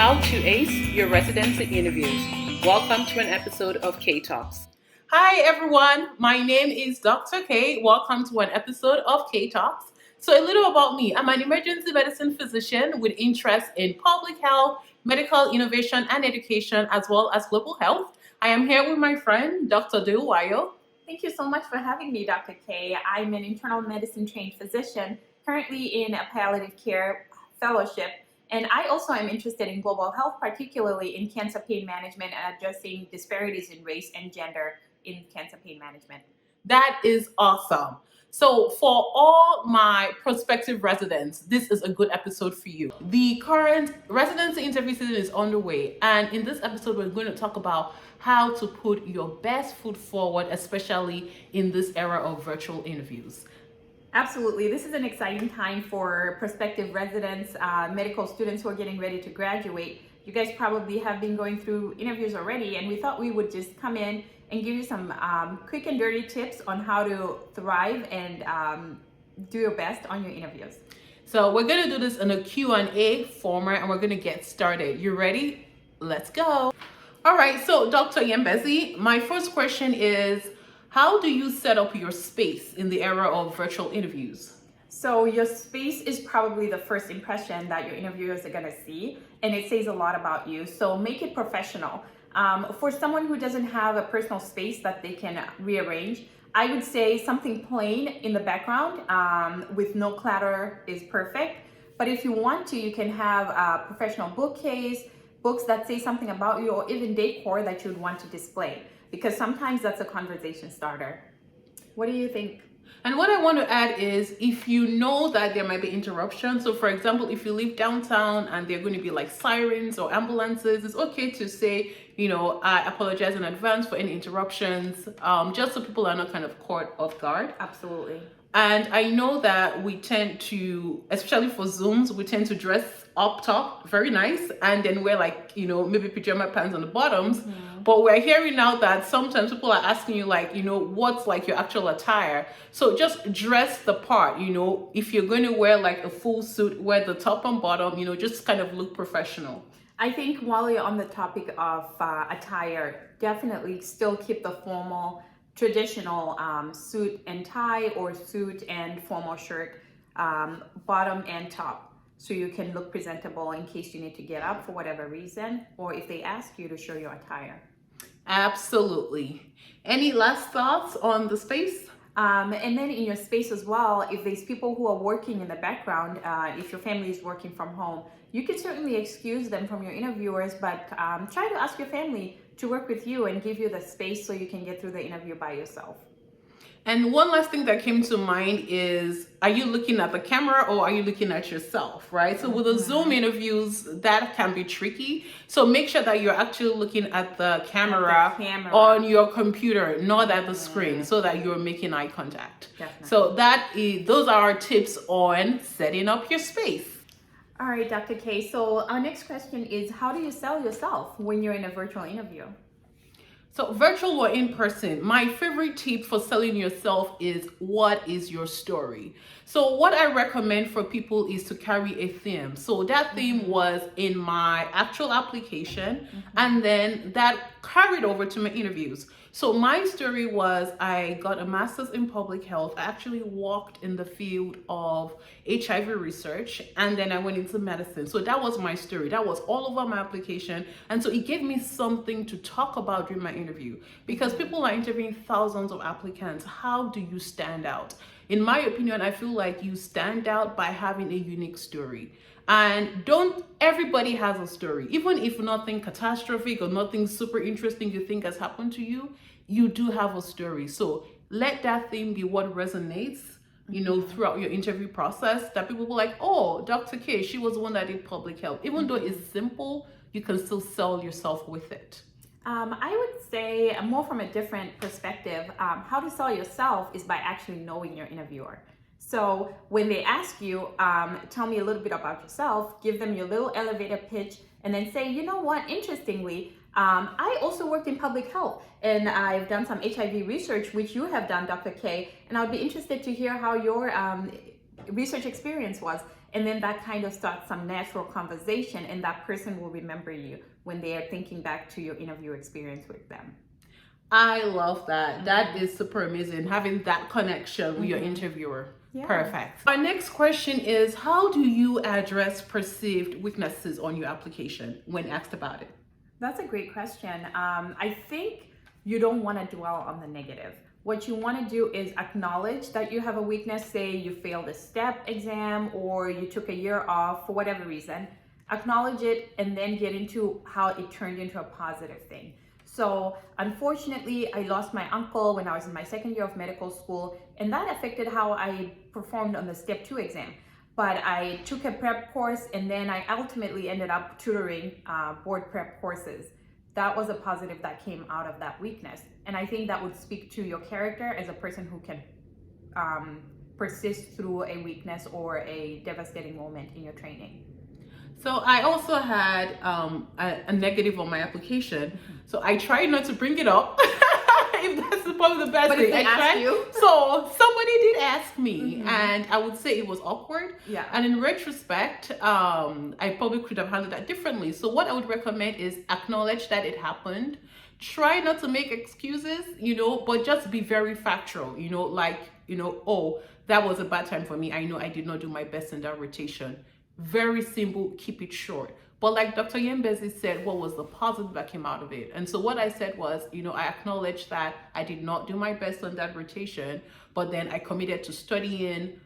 How to Ace Your Residency Interviews. Welcome to an episode of K Talks. Hi everyone, my name is Dr. K. Welcome to an episode of K Talks. So a little about me. I'm an emergency medicine physician with interest in public health, medical innovation and education, as well as global health. I am here with my friend, Dr. Dewayo. Thank you so much for having me, Dr. K. I'm an internal medicine trained physician, currently in a palliative care fellowship, and I also am interested in global health, particularly in cancer pain management and addressing disparities in race and gender in cancer pain management. That is awesome. So for all my prospective residents, this is a good episode for you. The current residency interview season is underway, and in this episode, we're going to talk about how to put your best foot forward, especially in this era of virtual interviews. Absolutely. This is an exciting time for prospective residents, medical students who are getting ready to graduate. You guys probably have been going through interviews already, and we thought we would just come in and give you some quick and dirty tips on how to thrive and do your best on your interviews. So we're going to do this in a Q&A format, and we're going to get started. You ready? Let's go. All right. So Dr. Nyembezi, my first question is, how do you set up your space in the era of virtual interviews? So your space is probably the first impression that your interviewers are going to see, and it says a lot about you. So make it professional. For someone who doesn't have a personal space that they can rearrange, I would say something plain in the background with no clutter is perfect. But if you want to, you can have a professional bookcase, books that say something about you, or even decor that you would want to display, because sometimes that's a conversation starter. What do you think? And what I want to add is, if you know that there might be interruptions, so for example, if you live downtown and there are going to be like sirens or ambulances, it's okay to say, I apologize in advance for any interruptions, just so people are not kind of caught off guard. Absolutely. And I know that we tend to, especially for Zooms, we tend to dress up top very nice and then wear maybe pajama pants on the bottoms. Mm-hmm. But we're hearing now that sometimes people are asking you what's like your actual attire. So just dress the part, if you're going to wear like a full suit, wear the top and bottom, just kind of look professional. I think while you're on the topic of attire, definitely still keep the formal traditional suit and tie or suit and formal shirt, bottom and top, so you can look presentable in case you need to get up for whatever reason, or if they ask you to show your attire. Absolutely. Any last thoughts on the space? And then in your space as well, if there's people who are working in the background, if your family is working from home, you can certainly excuse them from your interviewers, but try to ask your family to work with you and give you the space so you can get through the interview by yourself. And one last thing that came to mind is, are you looking at the camera or are you looking at yourself, right? So with the Zoom interviews, that can be tricky. So make sure that you're actually looking at the camera, on your computer, not at the screen, so that you're making eye contact. Definitely. So those are our tips on setting up your space. All right, Dr. K. So our next question is, how do you sell yourself when you're in a virtual interview? So virtual or in person, my favorite tip for selling yourself is, what is your story? So what I recommend for people is to carry a theme. So that theme was in my actual application, and then that carried over to my interviews. So my story was, I got a master's in public health. I actually walked in the field of HIV research, and then I went into medicine. So that was my story. That was all over my application. And so it gave me something to talk about during my interview, because people are interviewing thousands of applicants. How do you stand out? In my opinion, I feel like you stand out by having a unique story. And everybody has a story. Even if nothing catastrophic or nothing super interesting you think has happened to you, you do have a story. So let that thing be what resonates, throughout your interview process, that people will like, oh, Dr. K, she was the one that did public health. Even though it's simple, you can still sell yourself with it. I would say, more from a different perspective, how to sell yourself is by actually knowing your interviewer. So when they ask you, tell me a little bit about yourself, give them your little elevator pitch, and then say, you know what, interestingly, I also worked in public health, and I've done some HIV research, which you have done, Dr. K, and I would be interested to hear how your research experience was. And then that kind of starts some natural conversation, and that person will remember you when they are thinking back to your interview experience with them. I love that. That is super amazing. Having that connection with your interviewer. Yeah. Perfect. Our next question is, how do you address perceived weaknesses on your application when asked about it? That's a great question. I think you don't want to dwell on the negative. What you want to do is acknowledge that you have a weakness. Say you failed a STEP exam or you took a year off for whatever reason. Acknowledge it and then get into how it turned into a positive thing. So unfortunately, I lost my uncle when I was in my second year of medical school, and that affected how I performed on the Step 2 exam. But I took a prep course, and then I ultimately ended up tutoring board prep courses. That was a positive that came out of that weakness. And I think that would speak to your character as a person who can persist through a weakness or a devastating moment in your training. So I also had a negative on my application. So I tried not to bring it up. If that's probably the best But thing. if they asked you? So somebody did ask me, and I would say it was awkward. Yeah. And in retrospect, I probably could have handled that differently. So what I would recommend is acknowledge that it happened. Try not to make excuses, but just be very factual, oh, that was a bad time for me. I know I did not do my best in that rotation. Very simple, keep it short. But like Dr. Nyembezi said, what was the positive that came out of it? And so what I said was, I acknowledged that I did not do my best on that rotation, but then I committed to studying,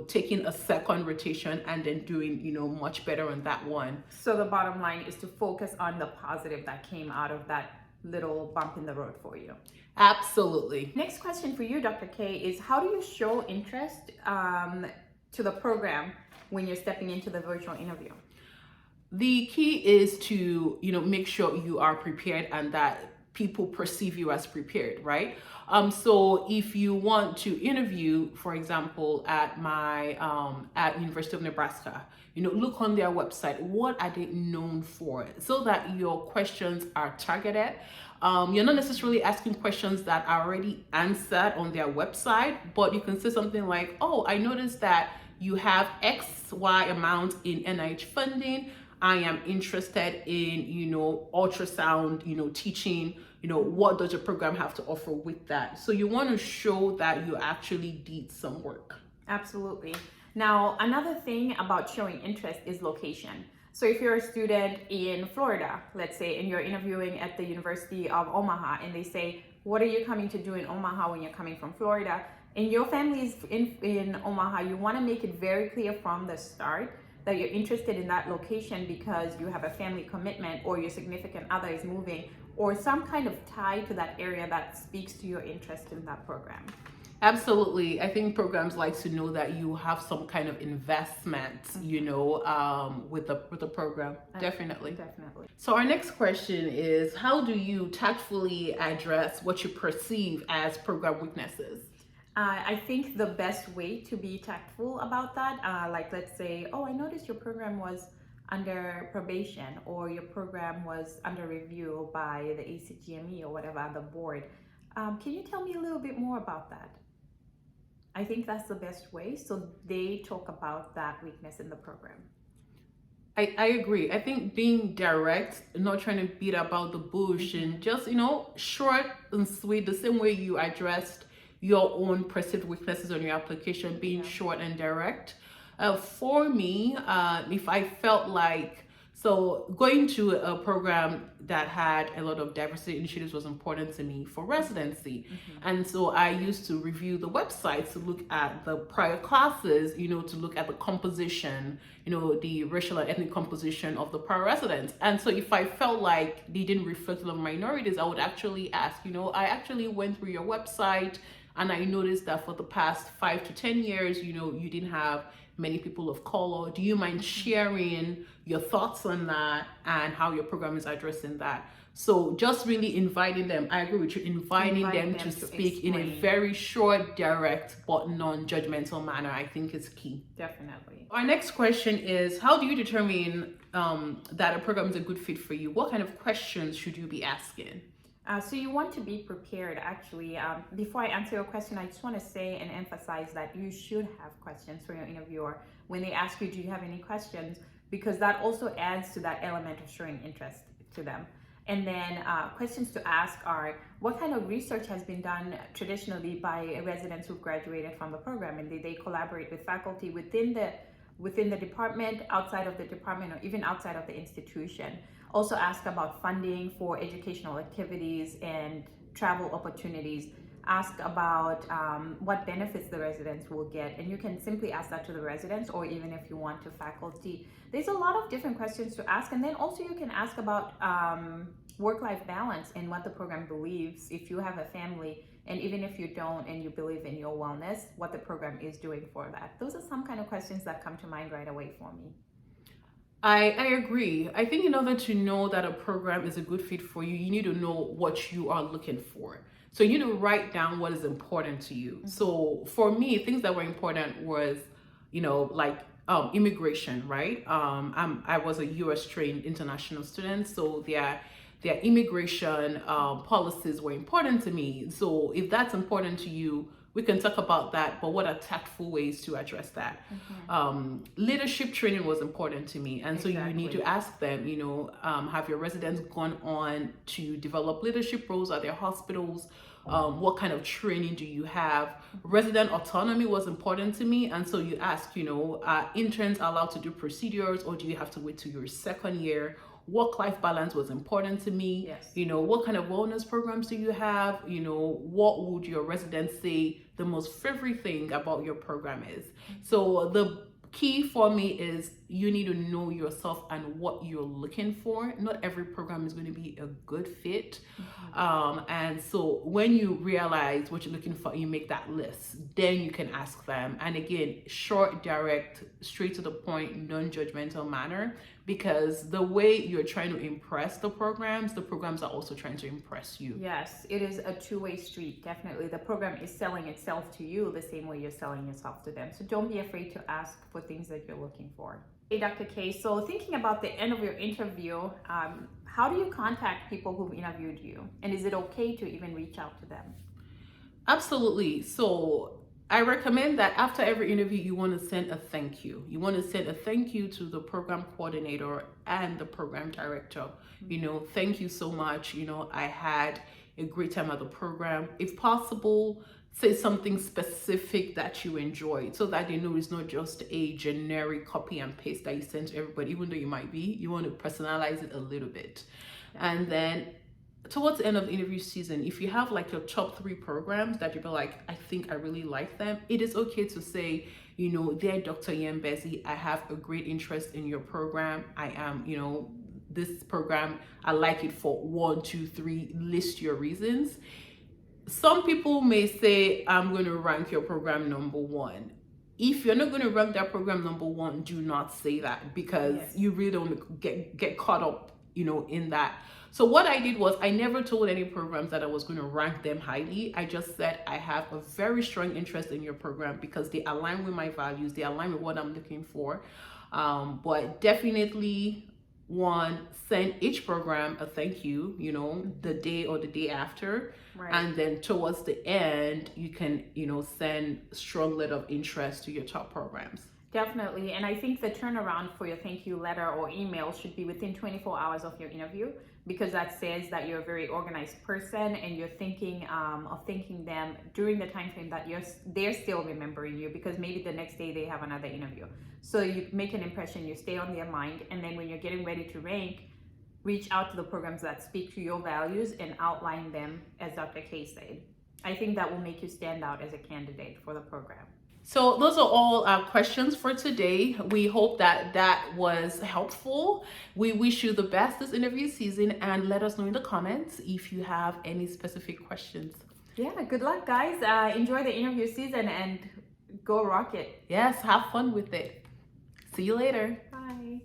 taking a second rotation and then doing, much better on that one. So the bottom line is to focus on the positive that came out of that little bump in the road for you. Absolutely. Next question for you, Dr. K, is how do you show interest to the program when you're stepping into the virtual interview? The key is to, make sure you are prepared and that people perceive you as prepared, right? So if you want to interview, for example, at my at University of Nebraska, look on their website. What are they known for? So that your questions are targeted. You're not necessarily asking questions that are already answered on their website, but you can say something like, oh, I noticed that you have XY amount in NIH funding. I am interested in, ultrasound, teaching, what does your program have to offer with that? So you want to show that you actually did some work. Absolutely. Now, another thing about showing interest is location. So if you're a student in Florida, let's say, and you're interviewing at the University of Omaha, and they say, what are you coming to do in Omaha when you're coming from Florida? And your family is in Omaha, you want to make it very clear from the start that you're interested in that location because you have a family commitment or your significant other is moving or some kind of tie to that area that speaks to your interest in that program. Absolutely. I think programs like to know that you have some kind of investment, with the program. Definitely. So our next question is, how do you tactfully address what you perceive as program weaknesses? I think the best way to be tactful about that, like let's say, oh, I noticed your program was under probation or your program was under review by the ACGME or whatever, the board. Can you tell me a little bit more about that? I think that's the best way. So they talk about that weakness in the program. I agree. I think being direct, not trying to beat about the bush and just, short and sweet, the same way you addressed your own perceived weaknesses on your application, being short and direct. For me, if I felt like, so going to a program that had a lot of diversity initiatives was important to me for residency. And so I used to review the website to look at the prior classes, to look at the composition, the racial and ethnic composition of the prior residents. And so if I felt like they didn't reflect on minorities, I would actually ask, I actually went through your website and I noticed that for the past 5 to 10 years, you didn't have many people of color. Do you mind sharing your thoughts on that and how your program is addressing that? So just really inviting them, I agree with you, inviting them to speak in a very short, direct, but non-judgmental manner, I think is key. Definitely. Our next question is, how do you determine that a program is a good fit for you? What kind of questions should you be asking? So you want to be prepared, actually. Before I answer your question, I just want to say and emphasize that you should have questions for your interviewer when they ask you, do you have any questions? Because that also adds to that element of showing interest to them. And then questions to ask are, what kind of research has been done traditionally by residents who graduated from the program? And did they collaborate with faculty within the department, outside of the department, or even outside of the institution? Also ask about funding for educational activities and travel opportunities. Ask about what benefits the residents will get, and you can simply ask that to the residents, or even if you want to faculty. There's a lot of different questions to ask, and then also you can ask about work-life balance and what the program believes. If you have a family, and even if you don't and you believe in your wellness, what the program is doing for that. Those are some kind of questions that come to mind right away for me. I agree. I think in order to know that a program is a good fit for you, you need to know what you are looking for. So you need to write down what is important to you. So for me, things that were important was, like immigration, right? I was a U.S. trained international student, so their immigration policies were important to me. So if that's important to you, we can talk about that, but what are tactful ways to address that? Leadership training was important to me, and so you need to ask them, have your residents gone on to develop leadership roles at their hospitals? What kind of training do you have? Resident autonomy was important to me, and so you ask, are interns allowed to do procedures, or do you have to wait till your second year? Work-life balance was important to me. Yes. What kind of wellness programs do you have? What would your residents say the most favorite thing about your program is? So the key for me is you need to know yourself and what you're looking for. Not every program is going to be a good fit. And so when you realize what you're looking for, you make that list, then you can ask them. And again, short, direct, straight to the point, non-judgmental manner, because the way you're trying to impress the programs are also trying to impress you. Yes, it is a two-way street, definitely. The program is selling itself to you the same way you're selling yourself to them. So don't be afraid to ask for things that you're looking for. Hey, Dr. K, so thinking about the end of your interview, how do you contact people who've interviewed you? And is it okay to even reach out to them? Absolutely. So I recommend that after every interview, you want to send a thank you. You want to send a thank you to the program coordinator and the program director. Thank you so much. I had a great time at the program. If possible, say something specific that you enjoyed so that they know it's not just a generic copy and paste that you send to everybody, even though you might be. You want to personalize it a little bit. And then towards the end of the interview season, if you have like your top 3 programs that you'll be like, I think I really like them, it is okay to say, dear Dr. Nyembezi, I have a great interest in your program. I am, this program, I like it for 1, 2, 3, list your reasons. Some people may say, I'm going to rank your program number 1. If you're not going to rank that program number 1, do not say that, because you really don't get caught up, in that. So what I did was I never told any programs that I was going to rank them highly. I just said I have a very strong interest in your program because they align with my values. They align with what I'm looking for. But definitely, send each program a thank you, the day or the day after. Right. And then towards the end, you can, send strong letter of interest to your top programs. Definitely. And I think the turnaround for your thank you letter or email should be within 24 hours of your interview, because that says that you're a very organized person and you're thinking of thanking them during the time frame that they're still remembering you, because maybe the next day they have another interview. So you make an impression, you stay on their mind, and then when you're getting ready to rank, reach out to the programs that speak to your values and outline them, as Dr. K said. I think that will make you stand out as a candidate for the program. So those are all our questions for today. We hope that was helpful. We wish you the best this interview season, and let us know in the comments if you have any specific questions. Yeah, good luck, guys. Enjoy the interview season and go rock it. Yes, have fun with it. See you later. Bye.